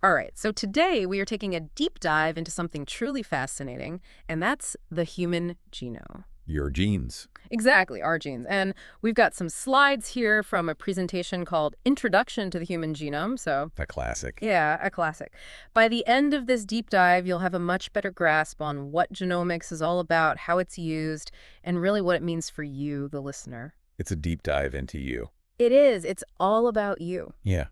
All right, so today we are taking a deep dive into something truly fascinating, and that's the human genome. Your genes. Exactly, our genes. And we've got some slides here from a presentation called Introduction to the Human Genome. So, A classic. yeah, a classic. By the end of this deep dive, you'll have a much better grasp on what genomics is all about, how it's used, and really what it means for you, the listener. It's a deep dive into you. It is. It's all about you. Yeah.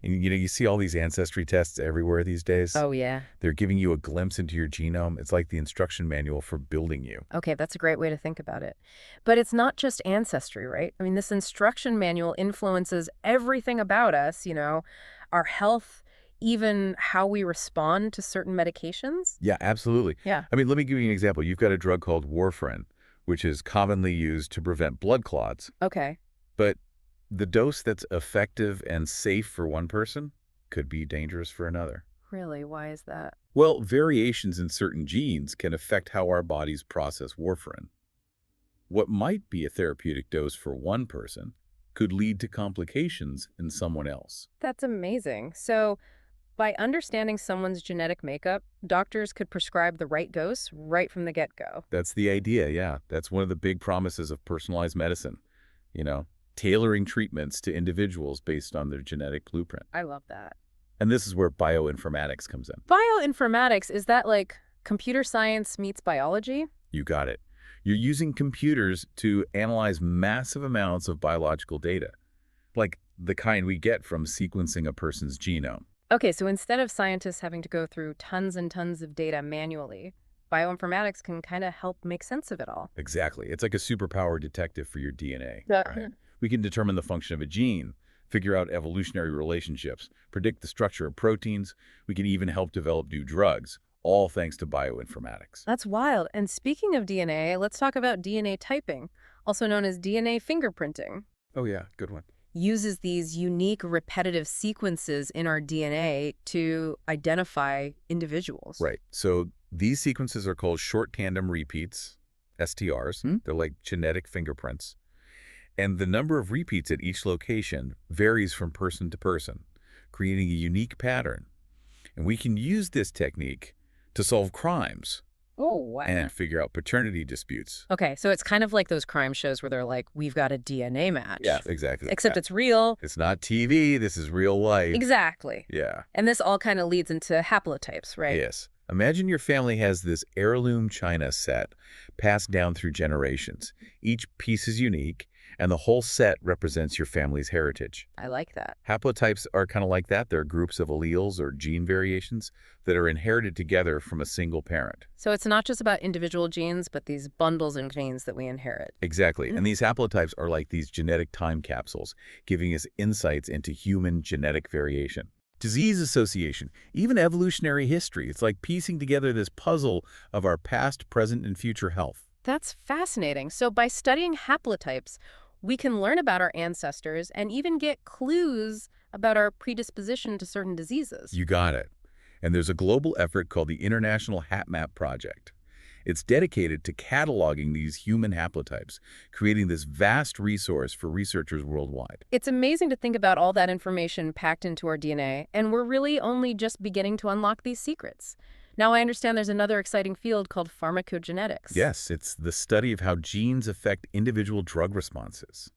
And you see all these ancestry tests everywhere these days. Oh, yeah. They're giving you a glimpse into your genome. It's like the instruction manual for building you. Okay, that's a great way to think about it. But it's not just ancestry, right? I mean, this instruction manual influences everything about us, our health, even how we respond to certain medications. Yeah, absolutely. Yeah. I mean, let me give you an example. You've got a drug called warfarin, which is commonly used to prevent blood clots. Okay. But the dose that's effective and safe for one person could be dangerous for another. Really? Why is that? Well, variations in certain genes can affect how our bodies process warfarin. What might be a therapeutic dose for one person could lead to complications in someone else. That's amazing. So, by understanding someone's genetic makeup, doctors could prescribe the right dose right from the get-go. That's the idea, yeah. That's one of the big promises of personalized medicine. You know, tailoring treatments to individuals based on their genetic blueprint. I love that. And this is where bioinformatics comes in. Bioinformatics, is that like computer science meets biology? You got it. You're using computers to analyze massive amounts of biological data, like the kind we get from sequencing a person's genome. Okay, so instead of scientists having to go through tons and tons of data manually, bioinformatics can kind of help make sense of it all. Exactly. It's like a superpower detective for your DNA. Yeah. Right? We can determine the function of a gene, figure out evolutionary relationships, predict the structure of proteins. We can even help develop new drugs, all thanks to bioinformatics. That's wild. And speaking of DNA, let's talk about DNA typing, also known as DNA fingerprinting. Oh yeah, good one. Uses these unique repetitive sequences in our DNA to identify individuals. Right. So these sequences are called short tandem repeats, STRs. They're like genetic fingerprints. And the number of repeats at each location varies from person to person, creating a unique pattern. And we can use this technique to solve crimes Oh, wow. and figure out paternity disputes. Okay, so it's kind of like those crime shows where they're like, we've got a DNA match. Yeah, exactly. Except it's real. It's not TV. This is real life. Exactly. Yeah. And this all kind of leads into haplotypes, right? Yes. Imagine your family has this heirloom china set passed down through generations. Each piece is unique, and the whole set represents your family's heritage. I like that. Haplotypes are kind of like that. They're groups of alleles or gene variations that are inherited together from a single parent. So it's not just about individual genes, but these bundles of genes that we inherit. Exactly. And these haplotypes are like these genetic time capsules, giving us insights into human genetic variation. Disease association, even evolutionary history. It's like piecing together this puzzle of our past, present, and future health. That's fascinating. So by studying haplotypes, we can learn about our ancestors and even get clues about our predisposition to certain diseases. You got it. And there's a global effort called the International HapMap Project. It's dedicated to cataloging these human haplotypes, creating this vast resource for researchers worldwide. It's amazing to think about all that information packed into our DNA, and we're really only just beginning to unlock these secrets. Now I understand there's another exciting field called pharmacogenetics. Yes, it's the study of how genes affect individual drug responses.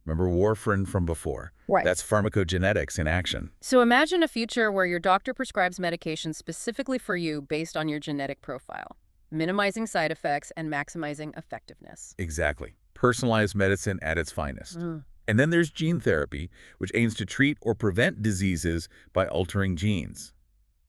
Remember warfarin from before? Right. That's pharmacogenetics in action. So imagine a future where your doctor prescribes medication specifically for you based on your genetic profile, minimizing side effects and maximizing effectiveness. Exactly. Personalized medicine at its finest. And then there's gene therapy, which aims to treat or prevent diseases by altering genes,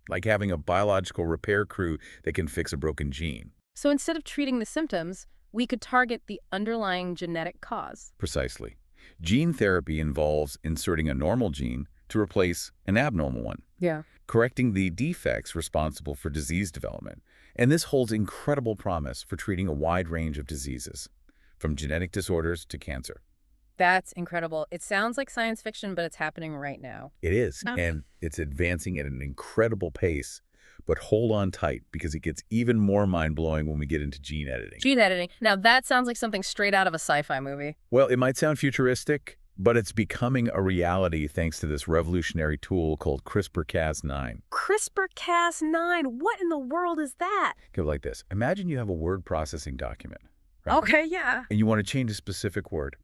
like having a biological repair crew that can fix a broken gene. So instead of treating the symptoms, we could target the underlying genetic cause. Precisely. Gene therapy involves inserting a normal gene to replace an abnormal one, Yeah. correcting the defects responsible for disease development. And this holds incredible promise for treating a wide range of diseases, from genetic disorders to cancer. That's incredible. It sounds like science fiction, but it's happening right now. It is, Ah. and it's advancing at an incredible pace. But hold on tight, because it gets even more mind-blowing when we get into gene editing. Gene editing. Now that sounds like something straight out of a sci-fi movie. Well, it might sound futuristic, But it's becoming a reality thanks to this revolutionary tool called CRISPR-Cas9. CRISPR-Cas9, what in the world is that? Go like this. Imagine you have a word processing document, right? Okay, yeah. And you want to change a specific word.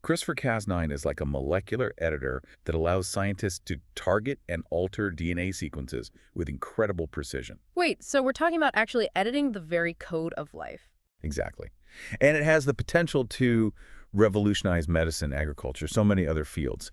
CRISPR-Cas9 is like a molecular editor that allows scientists to target and alter DNA sequences with incredible precision. Wait, so we're talking about actually editing the very code of life. Exactly. And it has the potential to revolutionize medicine, agriculture, so many other fields.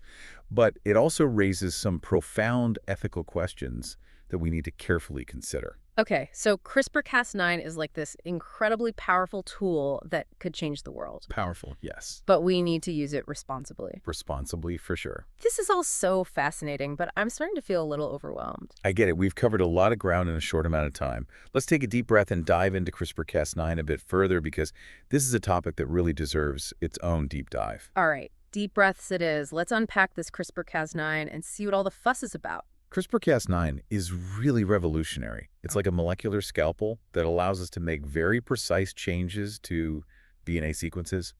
But it also raises some profound ethical questions that we need to carefully consider. Okay, so CRISPR-Cas9 is like this incredibly powerful tool that could change the world. Powerful, yes. But we need to use it responsibly. Responsibly, for sure. This is all so fascinating, but I'm starting to feel a little overwhelmed. I get it. We've covered a lot of ground in a short amount of time. Let's take a deep breath and dive into CRISPR-Cas9 a bit further because this is a topic that really deserves its own deep dive. All right, deep breaths it is. Let's unpack this CRISPR-Cas9 and see what all the fuss is about. CRISPR-Cas9 is really revolutionary. It's like a molecular scalpel that allows us to make very precise changes to DNA sequences,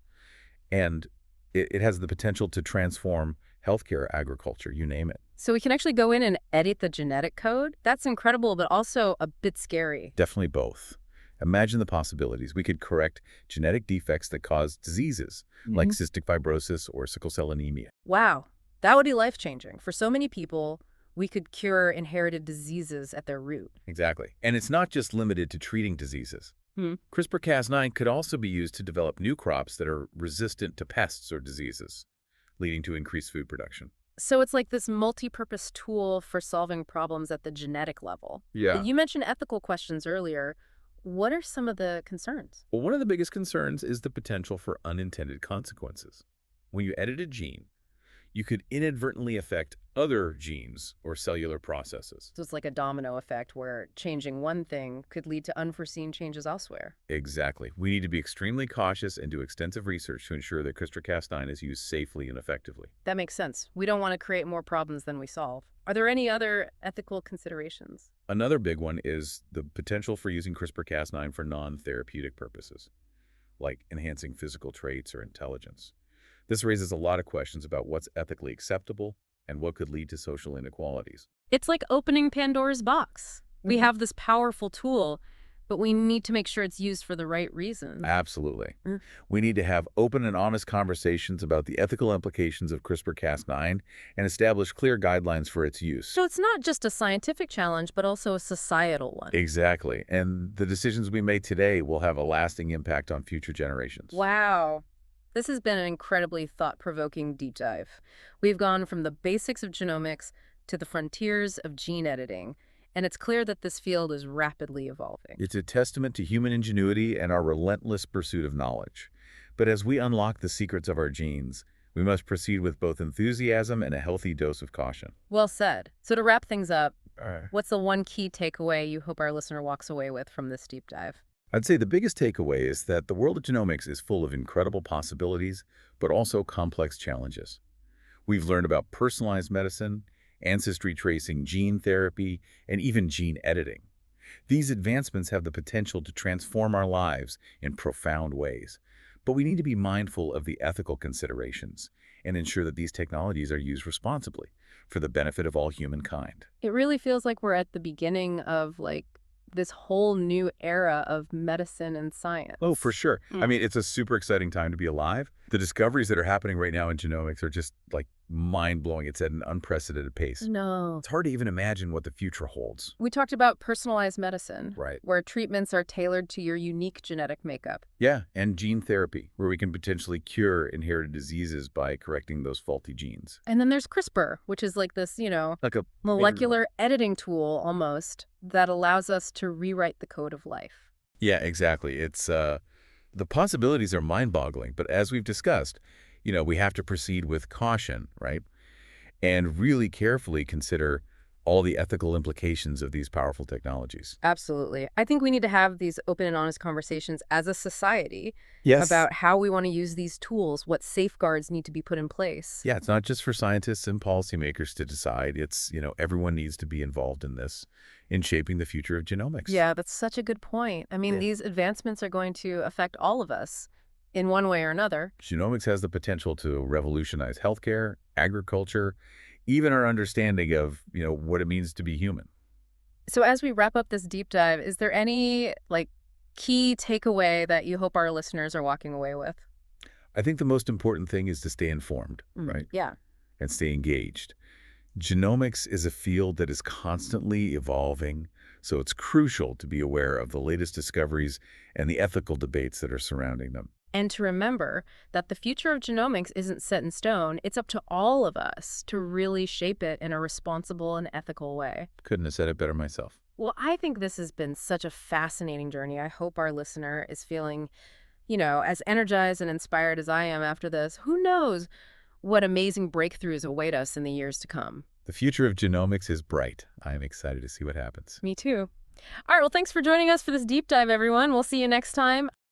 and it has the potential to transform healthcare, agriculture, you name it. So we can actually go in and edit the genetic code? That's incredible, but also a bit scary. Definitely both. Imagine the possibilities. We could correct genetic defects that cause diseases, like cystic fibrosis or sickle cell anemia. Wow, that would be life-changing. For so many people, we could cure inherited diseases at their root. Exactly. And it's not just limited to treating diseases. CRISPR-Cas9 could also be used to develop new crops that are resistant to pests or diseases, leading to increased food production. So it's like this multi-purpose tool for solving problems at the genetic level. Yeah. You mentioned ethical questions earlier. What are some of the concerns? Well, one of the biggest concerns is the potential for unintended consequences. When you edit a gene, you could inadvertently affect other genes or cellular processes. So it's like a domino effect where changing one thing could lead to unforeseen changes elsewhere. Exactly. We need to be extremely cautious and do extensive research to ensure that CRISPR-Cas9 is used safely and effectively. That makes sense. We don't want to create more problems than we solve. Are there any other ethical considerations? Another big one is the potential for using CRISPR-Cas9 for non-therapeutic purposes, like enhancing physical traits or intelligence. This raises a lot of questions about what's ethically acceptable and what could lead to social inequalities. It's like opening Pandora's box. We have this powerful tool, but we need to make sure it's used for the right reasons. Absolutely. We need to have open and honest conversations about the ethical implications of CRISPR-Cas9 and establish clear guidelines for its use. So it's not just a scientific challenge, but also a societal one. Exactly. And the decisions we make today will have a lasting impact on future generations. Wow. This has been an incredibly thought-provoking deep dive. We've gone from the basics of genomics to the frontiers of gene editing, and it's clear that this field is rapidly evolving. It's a testament to human ingenuity and our relentless pursuit of knowledge. But as we unlock the secrets of our genes, we must proceed with both enthusiasm and a healthy dose of caution. Well said. So to wrap things up, All right. what's the one key takeaway you hope our listener walks away with from this deep dive? I'd say the biggest takeaway is that the world of genomics is full of incredible possibilities, but also complex challenges. We've learned about personalized medicine, ancestry tracing, gene therapy, and even gene editing. These advancements have the potential to transform our lives in profound ways, but we need to be mindful of the ethical considerations and ensure that these technologies are used responsibly for the benefit of all humankind. It really feels like we're at the beginning of this whole new era of medicine and science. Oh, for sure. I mean, it's a super exciting time to be alive. The discoveries that are happening right now in genomics are just like mind-blowing. It's at an unprecedented pace. No. It's hard to even imagine what the future holds. We talked about personalized medicine, Right. where treatments are tailored to your unique genetic makeup. Yeah, and gene therapy, where we can potentially cure inherited diseases by correcting those faulty genes. And then there's CRISPR, which is like this, Like a molecular editing tool almost that allows us to rewrite the code of life. Yeah, exactly. It's the possibilities are mind-boggling, but as we've discussed, we have to proceed with caution, right? And really carefully consider all the ethical implications of these powerful technologies. Absolutely. I think we need to have these open and honest conversations as a society Yes. about how we want to use these tools, what safeguards need to be put in place. Yeah, it's not just for scientists and policymakers to decide. It's, everyone needs to be involved in this, in shaping the future of genomics. Yeah, that's such a good point. I mean, Yeah. these advancements are going to affect all of us, in one way or another. Genomics has the potential to revolutionize healthcare, agriculture, even our understanding of, what it means to be human. So as we wrap up this deep dive, is there any, key takeaway that you hope our listeners are walking away with? I think the most important thing is to stay informed, right? Yeah. And stay engaged. Genomics is a field that is constantly evolving, so it's crucial to be aware of the latest discoveries and the ethical debates that are surrounding them. And to remember that the future of genomics isn't set in stone. It's up to all of us to really shape it in a responsible and ethical way. Couldn't have said it better myself. Well, I think this has been such a fascinating journey. I hope our listener is feeling, as energized and inspired as I am after this. Who knows what amazing breakthroughs await us in the years to come? The future of genomics is bright. I am excited to see what happens. Me too. All right, well, thanks for joining us for this deep dive, everyone. We'll see you next time.